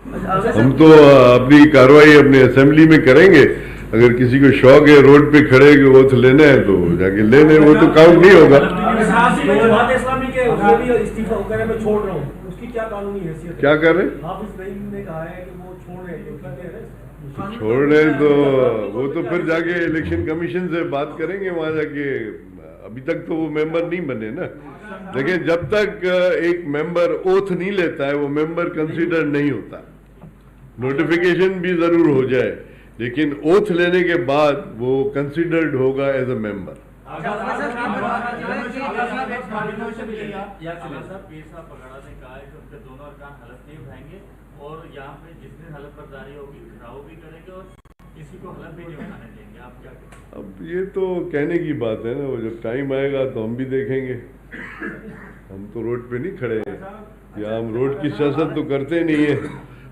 ہم تو اپنی کاروائی اپنے اسمبلی میں کریں گے. اگر کسی کو شوق ہے روڈ پہ کھڑے کے اوتھ لینا ہے تو جا کے لے لیں, وہ تو کاؤنٹ نہیں ہوگا. کیا کر رہے چھوڑ رہے ہیں؟ تو وہ تو پھر جا کے الیکشن کمیشن سے بات کریں گے وہاں جا کے. ابھی تک تو وہ ممبر نہیں بنے نا. لیکن جب تک ایک ممبر اوتھ نہیں لیتا ہے وہ ممبر کنسیڈر نہیں ہوتا. نوٹیفیکیشن بھی ضرور ہو جائے لیکن اوتھ لینے کے بعد وہ کنسیڈرڈ ہوگا ایز اے ممبر. اور یہاں پہ جس دن حلف برداری ہوگی وہ بھی کریں گے اور کسی کو حلف بھی نہیں اٹھانے دیں گے. آپ کیا کہیں؟ اب یہ تو کہنے کی بات ہے نا, وہ جب ٹائم آئے گا تو ہم بھی دیکھیں گے. ہم تو روڈ پہ نہیں کھڑے ہیں یا ہم روڈ کی سیاست تو کرتے نہیں ہیں.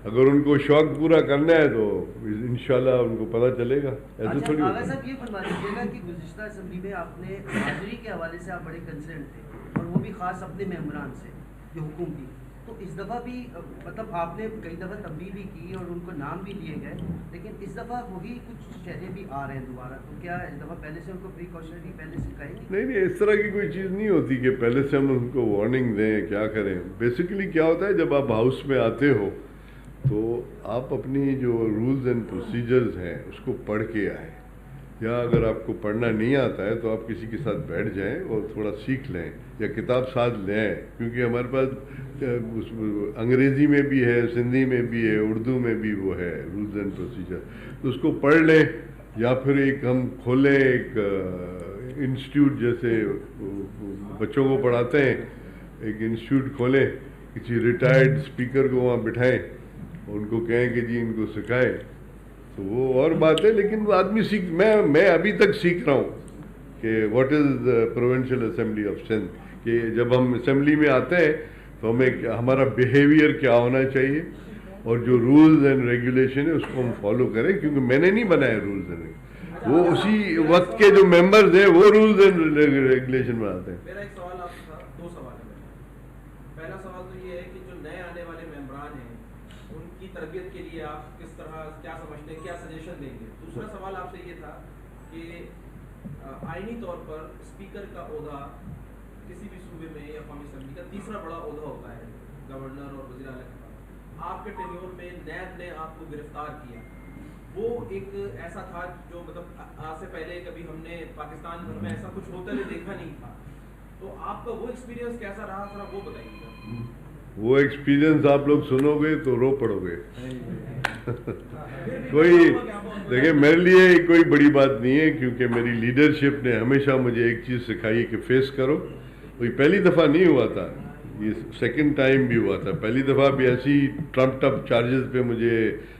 اگر ان کو شوق پورا کرنا ہے تو انشاءاللہ ان کو پتہ چلے گا. ایسے تھوڑی آغا صاحب یہ فرما دیجیے گا کہ گزشتہ اسمبلی میں آپ نے حاضری کے حوالے سے آپ بڑے کنسرن تھے اور وہ بھی خاص اپنے ممبران سے جو حکومت کی. تو اس دفعہ بھی مطلب آپ نے کئی دفعہ تبدیلی بھی کی اور ان کو نام بھی دیے گئے, لیکن اس دفعہ وہی کچھ چہرے بھی آ رہے ہیں دوبارہ. تو کیا اس دفعہ پہلے سے ان کو پریکاشنری پہلے سے کہیں گے؟ نہیں, اس طرح کی کوئی چیز نہیں ہوتی کہ پہلے سے ہم ان کو وارننگ دیں. کیا کریں, بیسیکلی کیا ہوتا ہے جب آپ ہاؤس میں آتے ہو تو آپ اپنی جو رولز اینڈ پروسیجرز ہیں اس کو پڑھ کے آئیں, یا اگر آپ کو پڑھنا نہیں آتا ہے تو آپ کسی کے ساتھ بیٹھ جائیں اور تھوڑا سیکھ لیں یا کتاب ساتھ لیں. کیونکہ ہمارے پاس انگریزی میں بھی ہے, سندھی میں بھی ہے, اردو میں بھی وہ ہے رولز اینڈ پروسیجر. تو اس کو پڑھ لیں یا پھر ایک ہم کھولیں ایک انسٹیٹیوٹ جیسے بچوں کو پڑھاتے ہیں, ایک انسٹیٹیوٹ کھولیں, کسی ریٹائرڈ اسپیکر کو وہاں بٹھائیں اور ان کو کہیں کہ جی ان کو سکھائیں. تو وہ اور بات ہے, لیکن وہ آدمی سیکھ میں ابھی تک سیکھ رہا ہوں کہ what is provincial assembly of Sindh. کہ جب ہم اسمبلی میں آتے ہیں تو ہمیں ہمارا بیہیویئر کیا ہونا چاہیے اور جو رولز اینڈ ریگولیشن ہے اس کو ہم فالو کریں. کیونکہ میں نے نہیں بنائے رولز اینڈ وہ اسی وقت کے جو ممبرز ہیں وہ رولز اینڈ ریگولیشن بناتے ہیں. میرا ایک سوال آپ سے تھا, دو سوال ہے. پہلا سوال تو یہ ہے کہ جو نئے آنے والے ممبران ہیں ان کی تربیت کے لیے آپ کس طرح کیا سمجھتے ہیں, کیا سجیشن دیں گے؟ دوسرا سوال آپ سے یہ تھا کہ آئینی طور پر اسپیکر کا عہدہ کسی بھی صوبے میں یا قومی اسمبلی کا تیسرا بڑا عہدہ ہوتا ہے گورنر اور وزیر اعلیٰ کے بعد. آپ کے ٹینیور میں نیب نے آپ کو گرفتار کیا, وہ ایک ایسا تھا جو مطلب آج سے پہلے کبھی ہم نے پاکستان بھر میں ایسا کچھ ہوتا ہوئے دیکھا نہیں تھا. تو آپ کا وہ ایکسپیرینس کیسا رہا, ذرا وہ بتائیے گا. وہ ایکسپیرینس آپ لوگ سنو گے تو رو پڑو گے. کوئی دیکھیں میرے لیے کوئی بڑی بات نہیں ہے, کیونکہ میری لیڈرشپ نے ہمیشہ مجھے ایک چیز سکھائی کہ فیس کرو. کوئی پہلی دفعہ نہیں ہوا تھا, یہ سیکنڈ ٹائم بھی ہوا تھا. پہلی دفعہ بھی ایسی ٹرمپڈ اپ چارجز پہ مجھے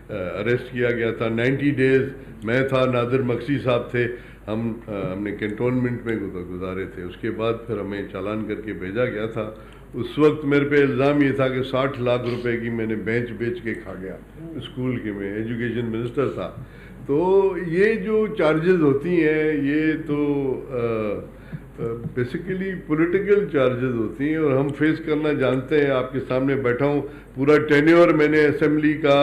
اریسٹ کیا گیا تھا. 90 days میں تھا, نادر مکسی صاحب تھے, ہم نے کنٹونمنٹ میں گزارے تھے. اس کے بعد پھر ہمیں چالان کر کے بھیجا گیا تھا. اس وقت میرے پہ الزام یہ تھا کہ 60 لاکھ روپے کی میں نے بینچ بیچ کے کھا گیا اسکول کے. میں ایجوکیشن منسٹر تھا. تو یہ جو چارجز ہوتی ہیں یہ تو بیسیکلی پولیٹیکل چارجز ہوتی ہیں اور ہم فیس کرنا جانتے ہیں. آپ کے سامنے بیٹھا ہوں, پورا ٹینیور میں نے اسمبلی کا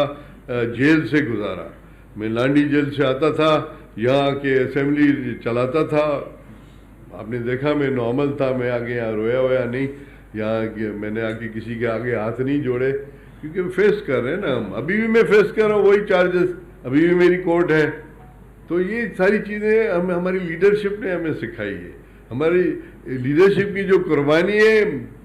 جیل سے گزارا. میں لانڈی جیل سے آتا تھا, یہاں کے اسمبلی چلاتا تھا. آپ نے دیکھا میں نارمل تھا, میں آگے یہاں رویا ہویا نہیں, یہاں میں نے آگے کسی کے آگے ہاتھ نہیں جوڑے, کیونکہ فیس کر رہے ہیں نا ہم. ابھی بھی میں فیس کر رہا ہوں وہی چارجز, ابھی بھی میری کورٹ ہے. تو یہ ساری چیزیں ہماری لیڈرشپ نے ہمیں سکھائی ہے. ہماری لیڈرشپ کی جو قربانی ہے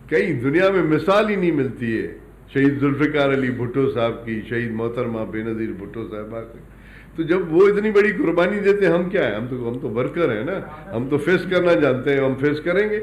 کئی دنیا میں مثال ہی نہیں ملتی ہے. شہید ذوالفقار علی بھٹو صاحب کی, شہید محترمہ بے نظیر بھٹو صاحبہ کی. تو جب وہ اتنی بڑی قربانی دیتے ہم کیا ہے, ہم تو ورکر ہیں نا, ہم تو فیس کرنا جانتے ہیں, ہم فیس کریں گے.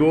2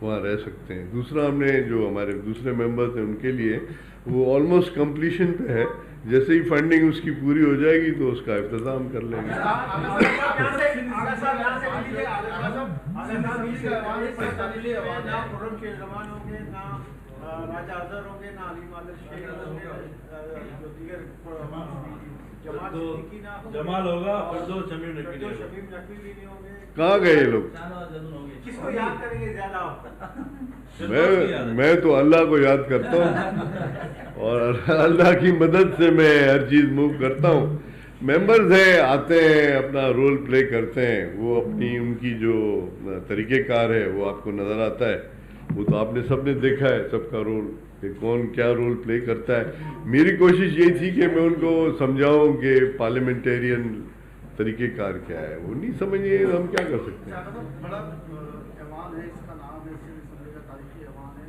وہاں رہ سکتے ہیں. دوسرا ہم نے جو ہمارے دوسرے ممبرز ہیں ان کے لیے وہ آلموسٹ کمپلیشن پہ ہے. جیسے ہی فنڈنگ اس کی پوری ہو جائے گی تو اس کا اختتام کر لیں گے. جمال ہوگا فردوس شمیم نقوی نہیں ہوں گے. کہاں گئے یہ لوگ؟ کس کو یاد کریں گے زیادہ آپ؟ میں تو اللہ کو یاد کرتا ہوں اور اللہ کی مدد سے میں ہر چیز موو کرتا ہوں. ممبرز ہیں آتے ہیں اپنا رول پلے کرتے ہیں. وہ اپنی ان کی جو طریقہ کار ہے وہ آپ کو نظر آتا ہے. وہ تو آپ نے سب نے دیکھا ہے سب کا رول کہ کون کیا رول پلے کرتا ہے. میری کوشش یہی تھی کہ میں ان کو سمجھاؤں کہ پارلیمنٹیرین طریقہ کار کیا ہے. وہ نہیں سمجھے ہم کیا کر سکتے ہیں. بڑا ایوان ہے, اس کا نام ہے اسمبلی کا تاریخی ایوان ہے.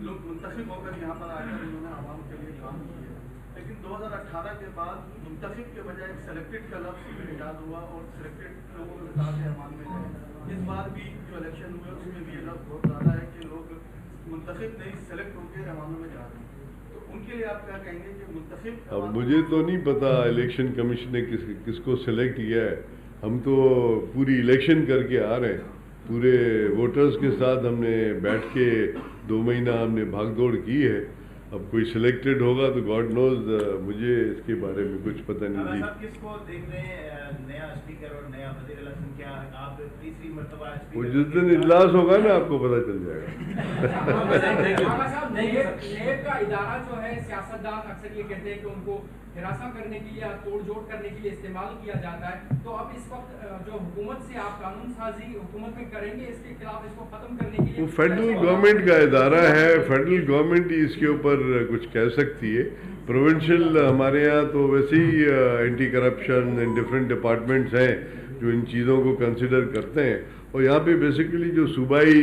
لوگ منتخب ہو کر یہاں پر آ کر انہوں نے عوام کے لیے کام کیے. لیکن 2018 کے بعد منتخب کے بجائے ایک سلیکٹڈ کا لفظ ایجاد ہوا اور سلیکٹڈ لوگوں کے ساتھ ایوان میں گئے. اس بار بھی جو الیکشن ہوئے اس میں بھی یہ لفظ بہت زیادہ ہے کہ لوگ منتخب نہیں سلیکٹ ہو کے ایوانوں میں جا رہے ہیں. تو ان کے لیے آپ کیا کہیں گے کہ منتخب؟ اب مجھے تو نہیں پتا الیکشن کمیشن نے کس کو سلیکٹ کیا ہے. ہم تو پوری الیکشن کر کے آ رہے ہیں. پورے ووٹرز کے ساتھ ہم نے بیٹھ کے 2 مہینہ ہم نے بھاگ دوڑ کی ہے. اب کوئی سلیکٹڈ ہوگا تو گاڈ نوز. مجھے اس کے بارے میں کچھ پتہ نہیں جی. کس کو دیکھ رہے ہیں نیا اسپیکر اور نیا وزیر اعظم؟ کیا آپ تیسری مرتبہ وہ جس دن اجلاس ہوگا نا آپ کو پتہ چل جائے گا. نیب کا ادارہ جو ہے سیاستدان اکثر یہ کہتے ہیں کہ ان کو ہراساں کرنے کے لیے توڑ جوڑ کرنے کے لیے استعمال کیا جاتا ہے. تو اب اس وقت جو حکومت سے آپ قانون سازی حکومت میں کریں گے اس کے خلاف اس کو ختم کرنے کے لیے؟ وہ فیڈرل گورنمنٹ کا ادارہ ہے. فیڈرل گورنمنٹ ہی اس کے اوپر کچھ کہہ سکتی ہے. پروونشل ہمارے یہاں تو ویسے ہی anti corruption and different departments ہیں جو ان چیزوں کو کنسیڈر کرتے ہیں. اور یہاں پہ بیسیکلی جو صوبائی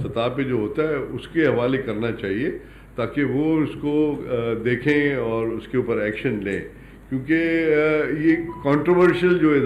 سطح پہ جو ہوتا ہے اس کے حوالے کرنا چاہیے تاکہ وہ اس کو دیکھیں اور اس کے اوپر ایکشن لیں. کیونکہ یہ کنٹروورشل جو ادارے